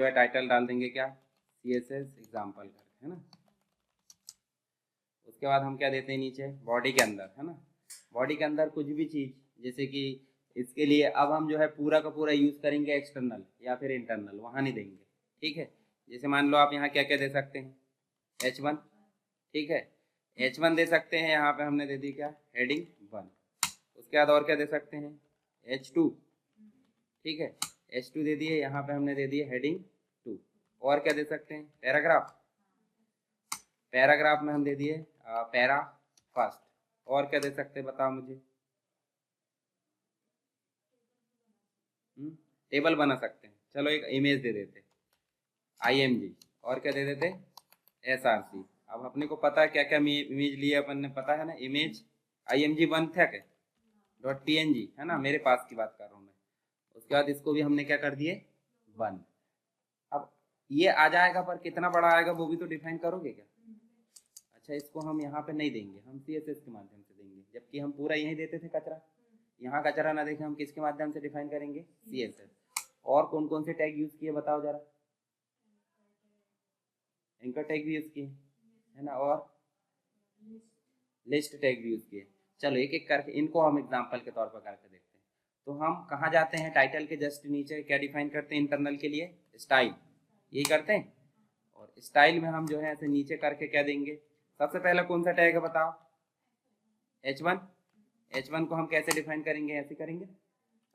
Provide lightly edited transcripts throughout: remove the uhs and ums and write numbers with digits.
है टाइटल डाल देंगे क्या, CSS एग्जाम्पल करके, है ना। उसके बाद हम क्या देते हैं नीचे बॉडी के अंदर, है ना, बॉडी के अंदर कुछ भी चीज़, जैसे कि इसके लिए अब हम जो है पूरा का पूरा यूज़ करेंगे एक्सटर्नल या फिर इंटरनल, वहाँ नहीं देंगे, ठीक है। जैसे मान लो आप यहाँ क्या क्या दे सकते हैं, H1, ठीक है, H1 दे सकते हैं, यहाँ पे हमने दे दी क्या, हेडिंग 1। उसके बाद और क्या दे सकते हैं, H2, ठीक है, H2 दे दिए, यहाँ पे हमने दे दिए हेडिंग 2। और क्या दे सकते हैं, पैराग्राफ, पैराग्राफ में हम दे दिए पैरा फर्स्ट। और क्या दे सकते हैं बताओ मुझे, टेबल बना सकते हैं, चलो एक इमेज दे देते IMG। और क्या दे देते SRC। अब अपने को पता है क्या क्या इमेज लिए अपन ने, पता है ना, इमेज IMG1 था क्या, .png, है ना, मेरे पास की बात कर रहा हूँ मैं। उसके बाद इसको भी हमने क्या कर दिए 1। अब ये आ जाएगा, पर कितना बड़ा आएगा वो भी तो डिफाइन करोगे क्या। अच्छा, इसको हम यहाँ पे नहीं देंगे, हम CSS के माध्यम से देंगे, जबकि हम पूरा यही देते थे कचरा। यहाँ कचरा ना देखे, हम किसके माध्यम से डिफाइन करेंगे, CSS। और कौन कौन से टैग यूज किए बताओ जरा, एंकर टैग भी यूज किए, है ना, और लिस्ट टैग भी यूज किए। चलो एक एक करके इनको हम एग्जाम्पल के तौर पर करके देखते हैं। तो हम कहाँ जाते हैं, टाइटल के जस्ट नीचे क्या डिफाइन करते हैं इंटरनल के लिए, स्टाइल, यही करते हैं। और स्टाइल में हम जो है ऐसे नीचे करके क्या देंगे, सबसे पहला कौन सा टैग है बताओ, H1। H1 को हम कैसे डिफाइन करेंगे, ऐसे करेंगे।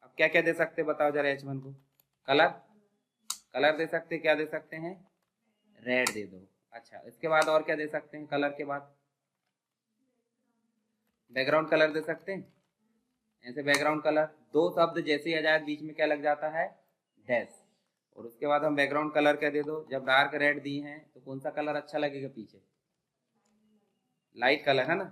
अब क्या क्या दे सकते बताओ जरा H1 को, कलर, कलर दे सकते, क्या दे सकते हैं, रेड दे दो। अच्छा, इसके बाद और क्या दे सकते हैं, कलर के बाद बैकग्राउंड कलर दे सकते हैं, ऐसे बैकग्राउंड कलर। दो शब्द जैसे ही आ जाए बीच में क्या लग जाता है, डैश। और उसके बाद हम बैकग्राउंड कलर क्या दे दो, जब डार्क रेड दी हैं तो कौन सा कलर अच्छा लगेगा पीछे, लाइट कलर, है ना।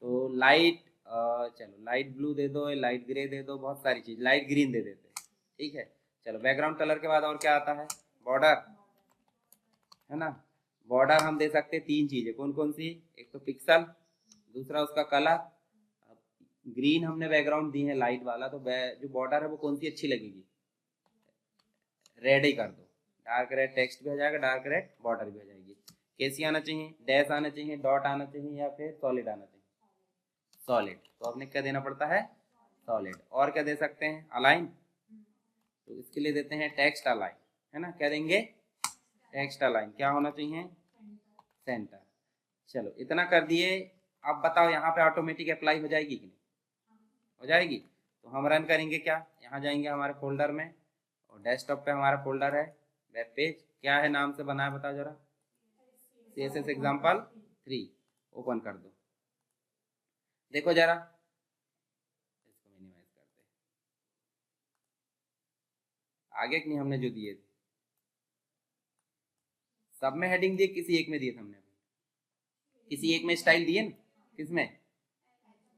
तो लाइट, चलो लाइट ब्लू दे दो, लाइट ग्रे दे दो, बहुत सारी चीज, लाइट ग्रीन दे देते हैं, ठीक है। चलो बैकग्राउंड कलर के बाद और क्या आता है, बॉर्डर, है ना। बॉर्डर हम दे सकते हैं 3 चीजें, कौन कौन सी, एक तो पिक्सल, दूसरा उसका कलर। ग्रीन हमने बैकग्राउंड दी है लाइट वाला, तो जो बॉर्डर है वो कौन सी अच्छी लगेगी, रेड ही कर दो, डार्क रेड टेक्स्ट भी आ जाएगा, डार्क रेड बॉर्डर भी आ जाएगी। कैसी आना चाहिए, डैश आना चाहिए, डॉट आना चाहिए, या फिर सॉलिड आना चाहिए, सॉलिड। तो आपने क्या देना पड़ता है, सॉलिड। और क्या दे सकते हैं, अलाइन, तो इसके लिए देते हैं टेक्स्ट अलाइन, है ना, क्या देंगे, टेक्स्ट अलाइन, क्या होना चाहिए, सेंटर। चलो इतना कर दिए। अब बताओ यहाँ पे ऑटोमेटिक अप्लाई हो जाएगी कि नहीं, हो जाएगी। तो हम रन करेंगे क्या, यहाँ जाएंगे हमारे फोल्डर में, और डेस्कटॉप पे हमारा फोल्डर है वेब पेज, क्या है नाम से बना है बताओ जरा, CSS एग्जाम्पल 3। ओपन कर दो, देखो जरा, इसको मिनिमाइज करते हैं, आगे कि नहीं हमने जो दिए थे, सब में हेडिंग दिए, किसी एक में दिए थे हमने, किसी एक में स्टाइल दिए ना, किसमें,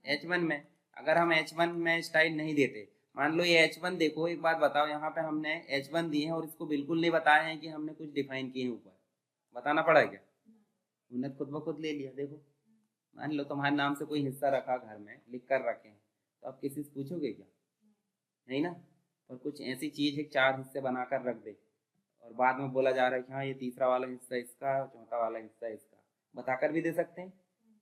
H1 में। अगर हम H1 में स्टाइल नहीं देते, मान लो ये H1, देखो एक बात बताओ, यहाँ पे हमने H1 दिए हैं और इसको बिल्कुल नहीं बताया है कि हमने कुछ डिफाइन किए हैं ऊपर, बताना पड़ा क्या, उन्हें खुद ब खुद ले लिया। देखो मान लो तुम्हारे नाम से कोई हिस्सा रखा घर में, लिख कर रखे हैं, तो आप किसी से पूछोगे क्या, नहीं ना। और कुछ ऐसी चीज़ है 4 हिस्से बनाकर रख दे, और बाद में बोला जा रहा है कि हाँ ये तीसरा वाला हिस्सा इसका, चौथा वाला हिस्सा इसका, बताकर भी दे सकते हैं।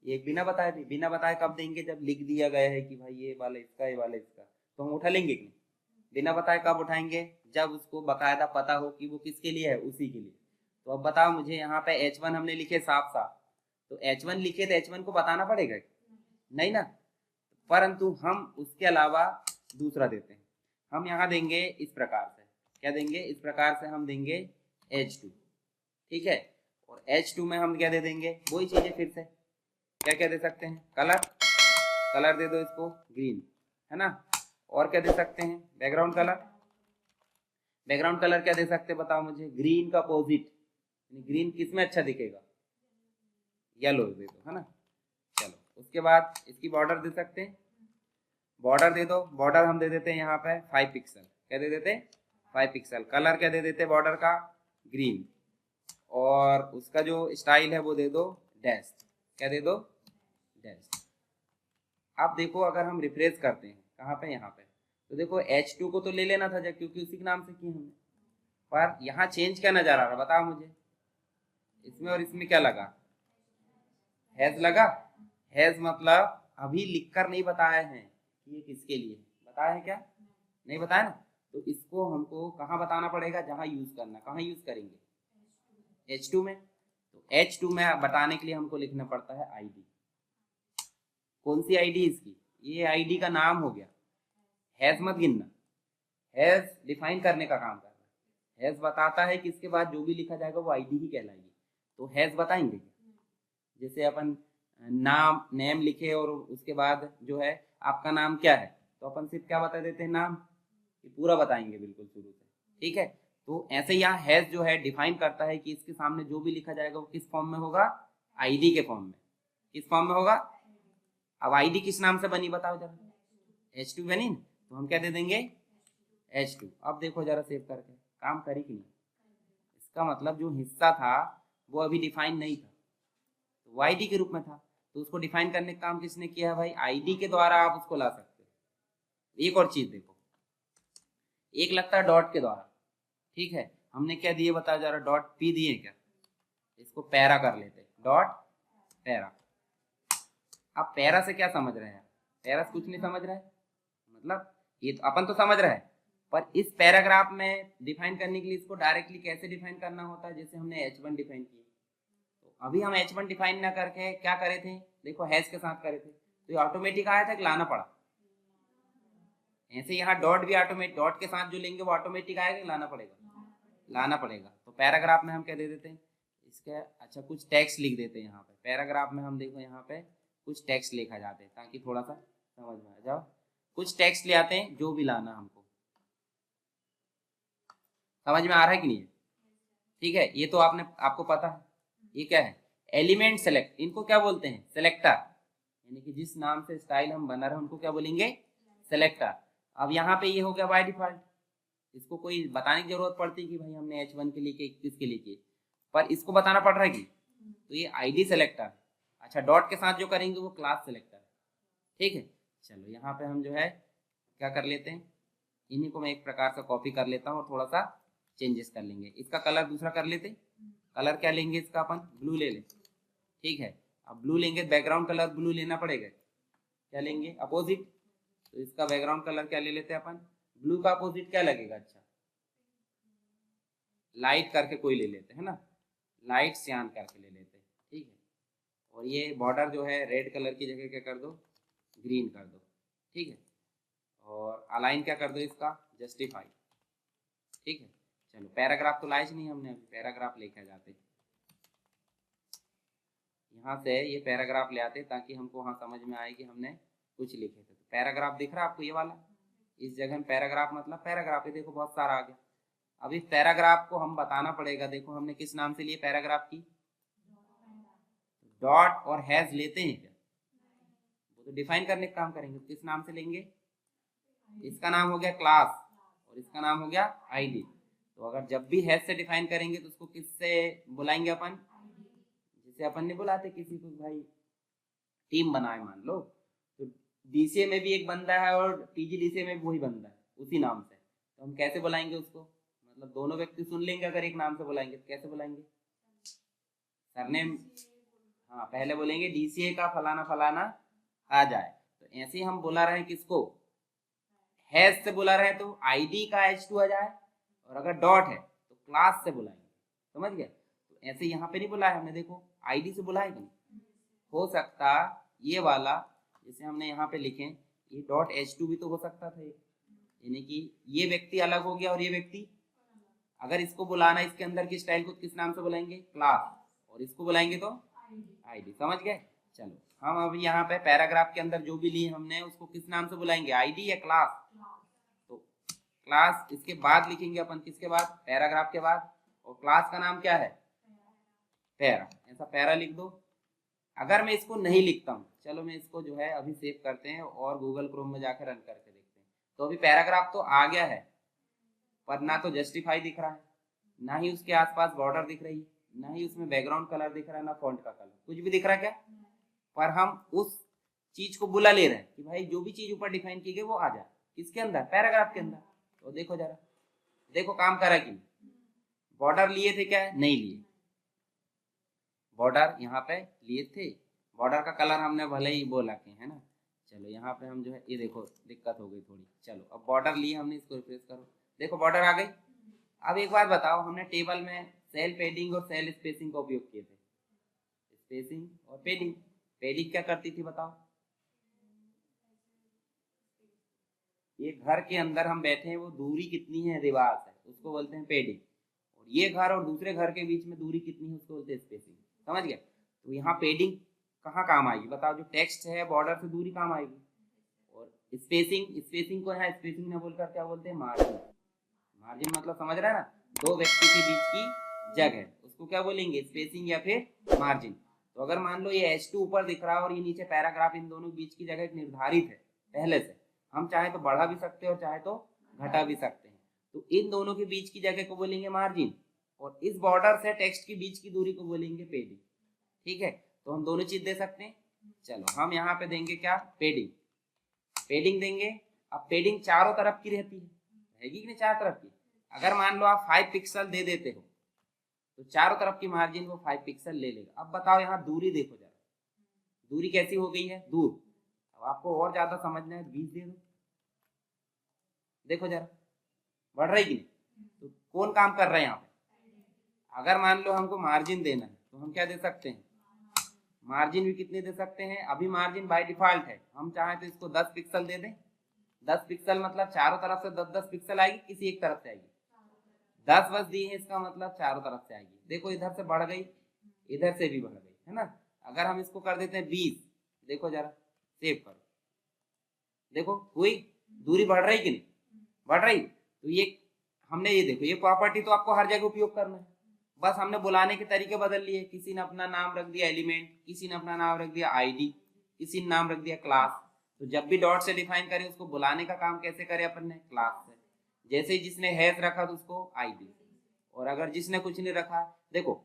ये बिना बताए भी, बिना बताए कब देंगे, जब लिख दिया गया है कि भाई ये वाला इसका, ये वाला इसका, तो हम उठा लेंगे कि नहीं। बिना बताए कब उठाएंगे, जब उसको बकायदा पता हो कि वो किसके लिए है, उसी के लिए। तो अब बताओ मुझे, यहाँ पे H1 हमने लिखे साफ साफ, तो H1 लिखे तो H1 को बताना पड़ेगा, नहीं ना। परंतु हम उसके अलावा दूसरा देते हैं, हम यहाँ देंगे इस प्रकार से, क्या देंगे, इस प्रकार से हम देंगे H2, ठीक है। और H2 में हम क्या दे देंगे, वही चीजें फिर से, क्या क्या दे सकते हैं, कलर, कलर दे दो इसको ग्रीन, है ना। और क्या दे सकते हैं, बैकग्राउंड कलर, बैकग्राउंड कलर क्या दे सकते हैं बताओ मुझे, ग्रीन का अपोजिट, ग्रीन किस में अच्छा दिखेगा, येलो दे दो, है ना। चलो उसके बाद इसकी बॉर्डर दे सकते हैं, बॉर्डर दे दो, बॉर्डर हम दे देते हैं यहाँ पे 5 पिक्सल, क्या दे देते 5 पिक्सल। कलर क्या दे देते बॉर्डर का, ग्रीन। और उसका जो स्टाइल है वो दे दो डैश, क्या दे दो, डैश। अब देखो अगर हम रिफ्रेश करते हैं कहाँ पे, यहाँ पे, तो देखो H2 को तो ले लेना था क्योंकि उसी के नाम से किए हमने, पर यहाँ चेंज क्या नजर आ रहा है बताओ मुझे, इसमें और इसमें क्या लगा, हैज लगा। हैज मतलब अभी लिखकर नहीं बताए हैं कि ये किसके लिए बताया है, क्या नहीं बताया ना। तो इसको हमको कहाँ बताना पड़ेगा, जहाँ यूज करना, कहाँ यूज करेंगे, H2 में। तो H2 में बताने के लिए हमको लिखना पड़ता है आईडी। कौन सी आईडी इसकी, ये आईडी का नाम हो गया। हैज मत गिनना, हैज डिफाइन करने का काम कर रहा है। हैज बताता है कि इसके बाद जो भी लिखा जाएगा वो आईडी ही कहलाएगी। तो हैज बताएंगे, जैसे अपन नाम नेम लिखे और उसके बाद जो है आपका नाम क्या है, तो अपन सिर्फ क्या बता देते हैं, नाम, ये पूरा बताएंगे बिल्कुल शुरू से, ठीक है। तो ऐसे यहाँ हैज जो है डिफाइन करता है कि इसके सामने जो भी लिखा जाएगा वो किस फॉर्म में होगा, आईडी के फॉर्म में। किस फॉर्म में होगा, अब आईडी किस नाम से बनी बताओ जरा, H2 बनी, तो हम क्या दे देंगे, H2। अब देखो जरा सेव करके काम करी कि नहीं, इसका मतलब जो हिस्सा था वो अभी डिफाइन नहीं था, तो वो आईडी के रूप में था। तो उसको डिफाइन करने का काम किसने किया है भाई, आईडी के द्वारा आप उसको ला सकते हो। एक और चीज देखो, एक लगता है डॉट के द्वारा, ठीक है। हमने क्या दिए बताओ जरा, डॉट पी दिए क्या, इसको पैरा कर लेते, डॉट पैरा। अब पैरा से क्या समझ रहे हैं, पैरा से कुछ नहीं समझ रहे हैं, मतलब ये तो अपन तो समझ रहे हैं, पर इस पैराग्राफ में डिफाइन करने के लिए इसको डायरेक्टली कैसे डिफाइन करना होता है, जैसे हमने H1 डिफाइन किया। तो अभी हम H1 डिफाइन ना करके क्या करे थे, देखो हैज के साथ करे थे, तो ये ऑटोमेटिक आया था कि लाना पड़ा। ऐसे यहाँ डॉट भी ऑटोमेटिक, डॉट के साथ जो लेंगे वो ऑटोमेटिक आएगा कि लाना पड़ेगा, लाना पड़ेगा। तो पैराग्राफ में हम क्या दे देते हैं इसके, अच्छा कुछ टेक्स्ट लिख देते हैं यहाँ पे पैराग्राफ में, हम देखो यहाँ पे कुछ टेक्स्ट लिखा जाते हैं ताकि थोड़ा सा समझ में आ जाओ। कुछ टेक्स्ट ले आते हैं जो भी लाना हमको, समझ में आ रहा है कि नहीं है, ठीक है। ये तो आपने, आपको पता है ये क्या है, एलिमेंट सेलेक्ट, इनको क्या बोलते हैं, सेलेक्टर, यानी कि जिस नाम से स्टाइल हम बना रहे हैं उनको क्या बोलेंगे, सेलेक्टर। अब यहाँ पे ये हो गया बाय डिफॉल्ट, इसको कोई बताने की जरूरत पड़ती कि भाई हमने H1 के लिए किए, किसके लिए किए, पर इसको बताना पड़ रहा है कि, तो ये आईडी सेलेक्टर। अच्छा डॉट के साथ जो करेंगे वो क्लास सेलेक्टर, ठीक है। चलो यहाँ पे हम जो है क्या कर लेते हैं, इन्हीं को मैं एक प्रकार से कॉपी कर लेता हूँ और थोड़ा सा चेंजेस कर लेंगे। इसका कलर दूसरा कर लेते, कलर क्या लेंगे इसका, अपन ब्लू ले लें, ठीक है। अब ब्लू लेंगे, बैकग्राउंड कलर ब्लू लेना पड़ेगा, क्या लेंगे, अपोजिट। तो इसका बैकग्राउंड कलर क्या ले लेते हैं अपन, ब्लू का अपोजिट क्या लगेगा, अच्छा लाइट करके कोई ले लेते हैं ना, लाइट सियान करके ले लेते हैं, ठीक है। और ये बॉर्डर जो है रेड कलर की जगह क्या कर दो, ग्रीन कर दो, ठीक है। और अलाइन क्या कर दो इसका, जस्टिफाई, ठीक है। चलो पैराग्राफ तो लाइज नहीं हमने, अभी पैराग्राफ लेके आ जाते, यहाँ से ये पैराग्राफ ले आते ताकि हमको वहाँ समझ में आए कि हमने कुछ लिखे थे। तो पैराग्राफ दिख रहा है आपको ये वाला, इस जगह में पैराग्राफ मतलब पैराग्राफ, ये देखो बहुत सारा आ गया। अब इस पैराग्राफ को हम बताना पड़ेगा, देखो हमने किस नाम से लिए पैराग्राफ की, डॉट और हैज लेते हैं क्या, वो तो डिफाइन करने का काम करेंगे, किस नाम से लेंगे, इसका नाम हो गया क्लास और इसका नाम हो गया आईडी। तो अगर जब भी हैज से डिफाइन करेंगे तो उसको किससे बुलाएंगे अपन, जैसे अपन ने बुलाते किसी को, भाई टीम बनाए मान लो, तो डीसीए में भी एक बंदा है और टीजीडीसीए में भी वही बंदा है उसी नाम से, तो हम कैसे बुलाएंगे उसको, मतलब दोनों व्यक्ति सुन लेंगे, अगर एक नाम से बुलाएंगे तो कैसे बुलाएंगे, सरनेम, हाँ पहले बोलेंगे डीसीए का फलाना फलाना आ जाए। तो ऐसे ही हम बुला रहे हैं किसको, हैज से बुला रहे हैं तो आईडी का H2 आ जाए, और अगर डॉट है तो क्लास से बुलाएंगे, समझ गए। तो ऐसे यहाँ पे नहीं बुलाया हमने, देखो आईडी से बुलाए कि नहीं, हो सकता ये वाला जैसे हमने यहाँ पे लिखे ये डॉट H2 भी तो हो सकता था, यानी कि ये व्यक्ति अलग हो गया और ये व्यक्ति, अगर इसको बुलाना इसके अंदर की स्टाइल को किस नाम से बुलाएंगे, क्लास, और इसको बुलाएंगे तो आईडी, समझ गए। चलो हम अभी यहाँ पे पैराग्राफ के अंदर जो भी लिए हमने उसको किस नाम से बुलाएंगे, आईडी या क्लास, तो क्लास इसके बाद लिखेंगे अपन, किसके बाद, पैराग्राफ के बाद, और क्लास का नाम क्या है, पैरा, ऐसा पैरा लिख दो। अगर मैं इसको नहीं लिखता हूँ, चलो मैं इसको जो है अभी सेव करते हैं और गूगल क्रोम में जाकर रन करके देखते हैं। तो अभी पैराग्राफ तो आ गया है, पर ना तो जस्टिफाई दिख रहा है, ना ही उसके आसपास बॉर्डर दिख रही है, ना ही उसमें बैकग्राउंड कलर दिख रहा है, ना फॉन्ट का कलर, कुछ भी दिख रहा है क्या, पर हम उस चीज को बुला ले रहे हैं कि भाई जो भी चीज ऊपर डिफाइन की गई वो आ जाए किसके अंदर, पैराग्राफ के अंदर। तो देखो जरा, देखो काम करा कि नहीं, बॉर्डर लिए थे क्या? नहीं लिए, बॉर्डर यहाँ पे लिए थे। बॉर्डर का कलर हमने भले ही बोला कि है ना। चलो यहाँ पे हम जो है ये देखो दिक्कत हो गई थोड़ी। चलो अब बॉर्डर लिए हमने, इसको रिप्लेस करो, देखो बॉर्डर आ गई। अब एक बात बताओ, हमने टेबल में सेल पेडिंग और सेल स्पेसिंग का उपयोग किए थे, स्पेसिंग और पेडिंग। पेडिंग क्या करती थी बताओ? ये घर के अंदर हम बैठे हैं, वो दूरी कितनी है, रिवाज है, उसको बोलते हैं पेडिंग। और ये घर और दूसरे घर के बीच में दूरी कितनी है, उसको बोलते हैं स्पेसिंग। समझ गया? तो यहाँ पेडिंग कहाँ काम आएगी बताओ? जो टेक्स्ट है बॉर्डर से दूरी काम आएगी। और स्पेसिंग, स्पेसिंग को यहाँ स्पेसिंग ने बोलकर क्या बोलते हैं? मार्जिन। मार्जिन मतलब समझ रहा है ना, दो व्यक्ति के बीच की जगह, उसको क्या बोलेंगे? स्पेसिंग या फिर मार्जिन। तो अगर मान लो ये H2 ऊपर दिख रहा है और ये नीचे पैराग्राफ, इन दोनों के बीच की जगह एक निर्धारित है पहले से, हम चाहे तो बढ़ा भी सकते हैं और चाहे तो घटा भी सकते हैं। तो इन दोनों के बीच की जगह को बोलेंगे मार्जिन, और इस बॉर्डर से टेक्स्ट के बीच की दूरी को बोलेंगे पेडिंग। ठीक है, तो हम दोनों चीज दे सकते हैं। चलो हम यहाँ पे देंगे क्या? पेडिंग। पेडिंग देंगे। अब पेडिंग चारों तरफ की रहती है, रहेगी कि नहीं? चारों तरफ की। अगर मान लो आप 5 पिक्सल दे देते हो तो चारों तरफ की मार्जिन वो 5 पिक्सल ले लेगा। अब बताओ यहाँ दूरी देखो जरा, दूरी कैसी हो गई है? दूर। अब आपको और ज्यादा समझना है, 20 दे दो, देखो जरा बढ़ रही कि नहीं? तो कौन काम कर रहा है यहाँ पे? अगर मान लो हमको मार्जिन देना है तो हम क्या दे सकते हैं? मार्जिन भी कितने दे सकते हैं? अभी मार्जिन बाय डिफॉल्ट है, हम चाहें तो इसको 10 पिक्सल दे दें। 10 पिक्सल मतलब चारों तरफ से 10-10 पिक्सल आएगी, किसी एक तरफ से आएगी? 10 बस दी है, इसका मतलब चारों तरफ से आएगी। देखो इधर से बढ़ गई, इधर से भी बढ़ गई, है ना। अगर हम इसको कर देते हैं 20, देखो जरा सेव करो, देखो हुई, दूरी बढ़ रही कि नहीं? बढ़ रही। तो ये हमने, ये देखो, ये प्रॉपर्टी तो आपको हर जगह उपयोग करना है। बस हमने बुलाने के तरीके बदल लिए। किसी ने अपना नाम रख दिया एलिमेंट, किसी ने अपना नाम रख दिया आईडी, किसी ने नाम रख दिया क्लास। तो जब भी डॉट से डिफाइन करें, उसको बुलाने का काम कैसे करें अपन ने? क्लास से। जैसे ही जिसने हैज रखा तो उसको आईडी, और अगर जिसने कुछ नहीं रखा, देखो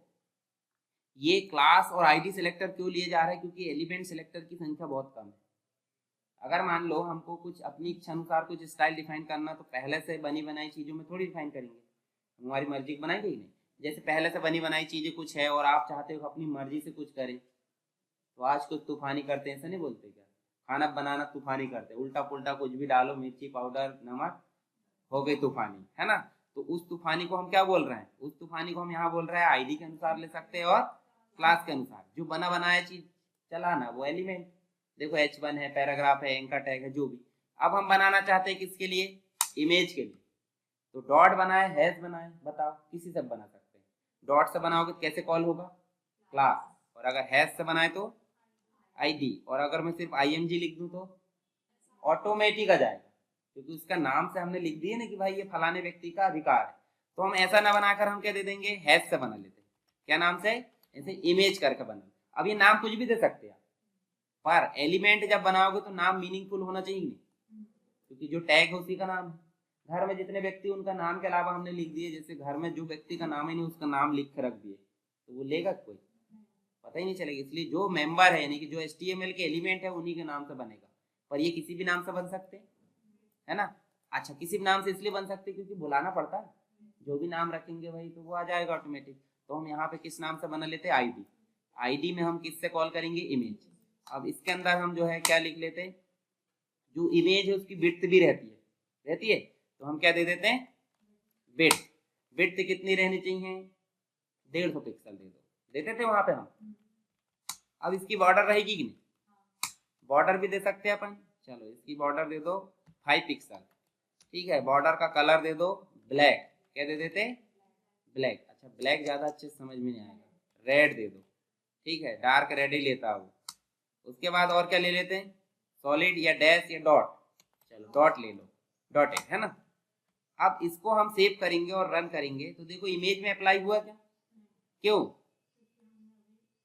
ये क्लास और आईडी सिलेक्टर क्यों लिए जा रहे हैं? क्योंकि एलिमेंट सिलेक्टर की संख्या बहुत कम है। अगर मान लो हमको कुछ अपनी इच्छा अनुसार कुछ स्टाइल डिफाइन करना, तो पहले से बनी बनाई चीजों में थोड़ी डिफाइन करेंगे, हमारी मर्जी की बनाएंगे ही नहीं। जैसे पहले से बनी बनाई चीजें कुछ है और आप चाहते हो अपनी मर्जी से कुछ करें, तो आज कुछ तूफानी करते हैं, ऐसा नहीं बोलते क्या? खाना बनाना तूफानी करते, उल्टा पुल्टा कुछ भी डालो, मिर्ची पाउडर नमक, हो गई तूफानी, है ना। तो उस तूफानी को हम क्या बोल रहे हैं? उस तूफानी को हम यहाँ बोल रहे हैं आईडी के अनुसार ले सकते हैं और क्लास के अनुसार। जो बना बनाया चीज चलाना वो एलिमेंट। देखो H1 है, पैराग्राफ है, एंकर टैग है, जो भी। अब हम बनाना चाहते हैं किसके लिए? इमेज के लिए। तो डॉट बनाए, हैश बनाए, बताओ किसी से बना सकते हैं। डॉट से बनाओगे तो कैसे कॉल होगा? क्लास। और अगर हैश से बनाए तो आईडी। और अगर मैं सिर्फ IMG लिख दूं तो ऑटोमेटिक आ जाएगा, क्योंकि उसका नाम से हमने लिख दिया ना कि भाई ये फलाने व्यक्ति का अधिकार है। तो हम ऐसा ना बनाकर हम क्या दे देंगे? हैश से बना लेते हैं। क्या नाम से? ऐसे इमेज करके बना। अब ये नाम कुछ भी दे सकते हैं, पर एलिमेंट जब बनाओगे तो नाम मीनिंगफुल होना चाहिए नहीं, क्योंकि जो टैग है उसी का नाम है। घर में जितने व्यक्ति, उनका नाम के अलावा हमने लिख दिए, जैसे घर में जो व्यक्ति का नाम ही नहीं उसका नाम लिख के रख दिए, तो वो लेगा कोई? पता ही नहीं चलेगा। इसलिए जो मेंबर है, यानी कि जो HTML के एलिमेंट है, उन्हीं के नाम से बनेगा। पर ये किसी भी नाम से बन सकते हैं, है ना। अच्छा, किसी भी नाम से इसलिए बन सकते क्योंकि बुलाना पड़ता है, जो भी नाम रखेंगे भाई तो वो आ जाएगा ऑटोमेटिक। तो हम यहाँ पे किस नाम से बना लेते हैं? आईडी। आईडी में हम किससे कॉल करेंगे? इमेज। अब इसके अंदर हम जो है क्या लिख लेते हैं? जो इमेज है उसकी विड्थ भी रहती है, तो हम क्या दे देते हैं? विड्थ। विड्थ कितनी रहनी चाहिए? 150 पिक्सल दे दो, देते थे वहां पे हम। अब इसकी बॉर्डर रहेगी कि नहीं? बॉर्डर भी दे सकते हैं अपन। चलो इसकी बॉर्डर दे दो 5 पिक्सल, ठीक है। बॉर्डर का कलर दे दो ब्लैक। क्या दे देते? ब्लैक। अच्छा, ब्लैक ज्यादा अच्छे से समझ में नहीं आएगा, रेड दे दो, ठीक है। डार्क रेड ही लेता हूँ। उसके बाद और क्या ले लेते हैं? सॉलिड या डैश या डॉट। चलो डॉट ले लो, डॉट है ना। अब इसको हम सेव करेंगे और रन करेंगे तो देखो इमेज में अप्लाई हुआ क्या? क्यों?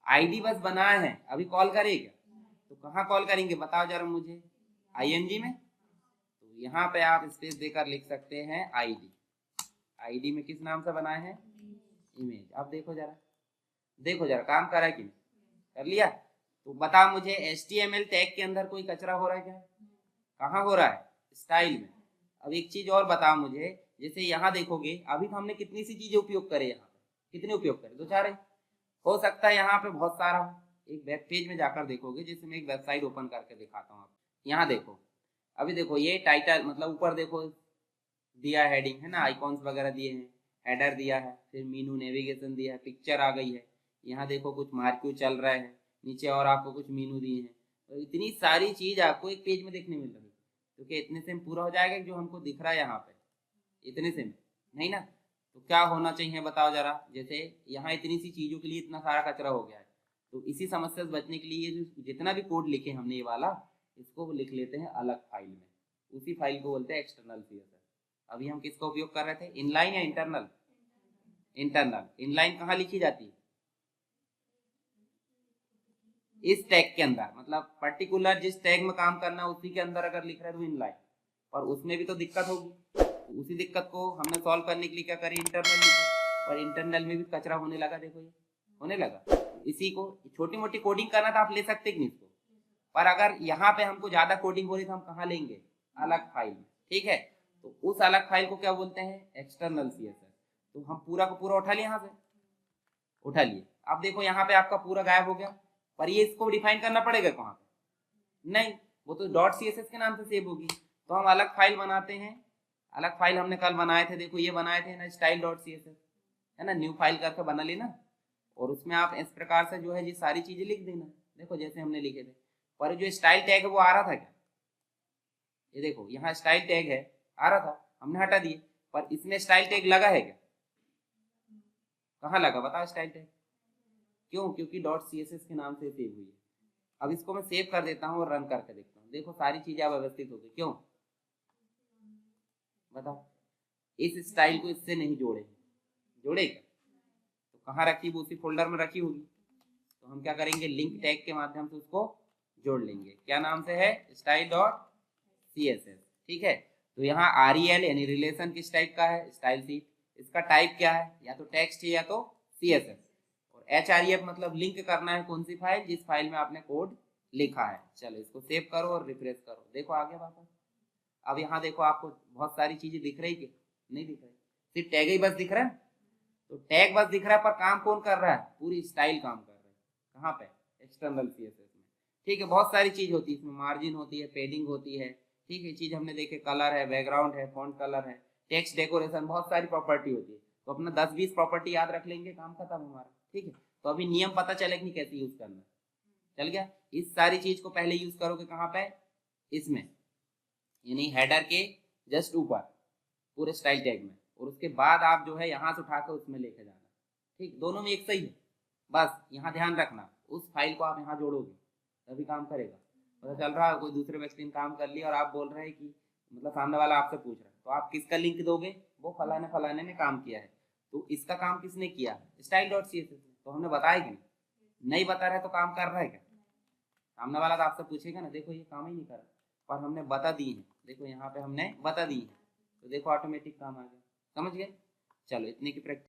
आईडी बस बनाया है, अभी कॉल करेगा तो कहाँ कॉल करेंगे बताओ जरा मुझे? ING में। तो यहाँ पे आप स्पेस देकर लिख सकते हैं आईडी। आईडी में किस नाम से बनाए हैं? इमेज। अब देखो जरा, देखो जरा काम करा कि नहीं? कर लिया। तो बता मुझे HTML टैग के अंदर कोई कचरा हो रहा है क्या? कहाँ हो रहा है? स्टाइल में। अब एक चीज और बता मुझे, जैसे यहाँ देखोगे, अभी तो हमने कितनी सी चीजें उपयोग करे, यहाँ पे कितने उपयोग करे, 2-4 है। हो सकता है यहाँ पे बहुत सारा हो। एक वेब पेज में जाकर देखोगे, जैसे मैं एक वेबसाइट ओपन करके दिखाता हूँ आपको। यहाँ देखो, अभी देखो ये टाइटल, मतलब ऊपर देखो दिया हेडिंग है ना, आइकॉन्स वगैरह दिए हैं, हेडर दिया है, फिर मीनू नेविगेशन दिया है, पिक्चर आ गई है, यहाँ देखो कुछ मार्क्यू चल रहा है, नीचे और आपको कुछ मीनू दिए हैं। तो इतनी सारी चीज आपको एक पेज में देखने मिल रही है। तो क्या इतने से पूरा हो जाएगा जो हमको दिख रहा है यहाँ पे, इतने से नहीं ना? तो क्या होना चाहिए बताओ जरा। जैसे यहाँ इतनी सी चीजों के लिए इतना सारा कचरा हो गया है, तो इसी समस्या से बचने के लिए जो जितना भी कोड लिखे हमने ये वाला, इसको लिख लेते हैं अलग फाइल में। उसी फाइल को बोलते हैं एक्सटर्नल सीएसएस। अभी हम किसका उपयोग कर रहे थे, इनलाइन या इंटरनल? इंटरनल। इनलाइन कहाँ लिखी जाती है? इस टैग के अंदर, मतलब पर्टिकुलर जिस टैग में काम करना है उसी के अंदर अगर लिख रहे हैं तो इनलाइन। पर उसमें भी तो दिक्कत होगी, तो उसी दिक्कत को हमने सॉल्व करने के लिए क्या करें, इंटरनल लिखे। और इंटरनल में भी कचरा होने लगा, देखो ये होने लगा। इसी को छोटी मोटी कोडिंग करना था, आप ले सकते कि नहीं इसको, पर अगर यहाँ पे हमको ज्यादा कोडिंग हो रही तो हम कहाँ लेंगे, अलग फाइल में। ठीक है, तो उस अलग फाइल को क्या बोलते हैं, एक्सटर्नल सीएसएस। तो हम पूरा का पूरा उठा लिए, यहाँ से उठा लिए। अब देखो यहाँ पे आपका पूरा गायब हो गया, पर ये इसको डिफाइन करना पड़ेगा कहाँ पे, नहीं, वो तो डॉट सीएसएस के नाम से सेव होगी। तो हम अलग फाइल बनाते हैं। अलग फाइल हमने कल बनाए थे, देखो ये बनाए थे ना, स्टाइल डॉट सीएसएस, है ना, न्यू फाइल करके बना लेना। और उसमें आप इस प्रकार से जो है ये सारी चीजें लिख देना, देखो जैसे हमने लिखे थे। पर जो स्टाइल टैग है वो आ रहा था क्या, ये देखो यहाँ स्टाइल टैग है, आ रहा था, हमने हटा दिए। पर इसमें स्टाइल टैग लगा है क्या, कहाँ लगा बताओ स्टाइल टैग? क्यों, क्योंकि डॉट सीएसएस के नाम से सेव हुई है। अब इसको मैं सेव कर देता हूँ और रन करके देखता हूँ, देखो सारी चीजें अब व्यवस्थित हो गई। क्यों बताओ, इस स्टाइल को इससे नहीं जोड़े, जोड़ेगा तो कहाँ रखी, वो उसी फोल्डर में रखी होगी। तो हम क्या करेंगे, लिंक टैग के माध्यम से उसको जोड़ लेंगे। क्या नाम से है, स्टाइल डॉट सीएसएस। ठीक है, तो यहाँ REL यानी रिलेशन किस टाइप का है, स्टाइल शीट। इसका टाइप क्या है, या तो टेक्स्ट है या तो CSS। और HREF मतलब लिंक करना है कौन सी फाइल, जिस फाइल में आपने कोड लिखा है। चलो इसको सेव करो और रिफ्रेश करो, देखो आगे वापस। अब यहाँ देखो आपको बहुत सारी चीजें दिख रही कि नहीं दिख रही, सिर्फ टैग ही बस दिख रहा है। तो टैग बस दिख रहा है, पर काम कौन कर रहा है, पूरी स्टाइल काम कर रहा है। कहाँ पे, एक्सटर्नल सीएसएस में। ठीक है, बहुत सारी चीज होती है इसमें, मार्जिन होती है, पेडिंग होती है। ठीक है, चीज हमने देखे, कलर है, बैकग्राउंड है, फॉन्ट कलर है, टेक्स्ट डेकोरेशन, बहुत सारी प्रॉपर्टी होती है। तो अपना 10-20 प्रॉपर्टी याद रख लेंगे, काम खत्म हमारा। ठीक है, तो अभी नियम पता चले कि नहीं कैसे यूज करना, चल गया। इस सारी चीज को पहले यूज करोगे कहाँ पे, इसमें, यानी हेडर के जस्ट ऊपर पूरे स्टाइल टैग में। और उसके बाद आप जो है यहाँ से उठाकर उसमें लेके जाना। ठीक, दोनों में एक सही है, बस यहाँ ध्यान रखना उस फाइल को आप यहाँ जोड़ोगे तभी काम करेगा। पता चल रहा है कोई दूसरे व्यक्ति ने काम कर लिया और आप बोल रहे हैं कि, मतलब सामने वाला आपसे पूछ रहा है, तो आप किसका लिंक दोगे, वो फलाने फलाने ने काम किया है। तो इसका काम किसने किया, स्टाइल डॉट CSS। तो हमने बताया कि नहीं बता रहे तो काम कर रहा है क्या, सामने वाला तो आपसे पूछेगा ना, देखो ये काम ही नहीं कर रहा, पर हमने बता दी है, देखो यहाँ पे हमने बता दी है, तो देखो ऑटोमेटिक काम आ गया। समझ गए, चलो इतने की प्रैक्टिस।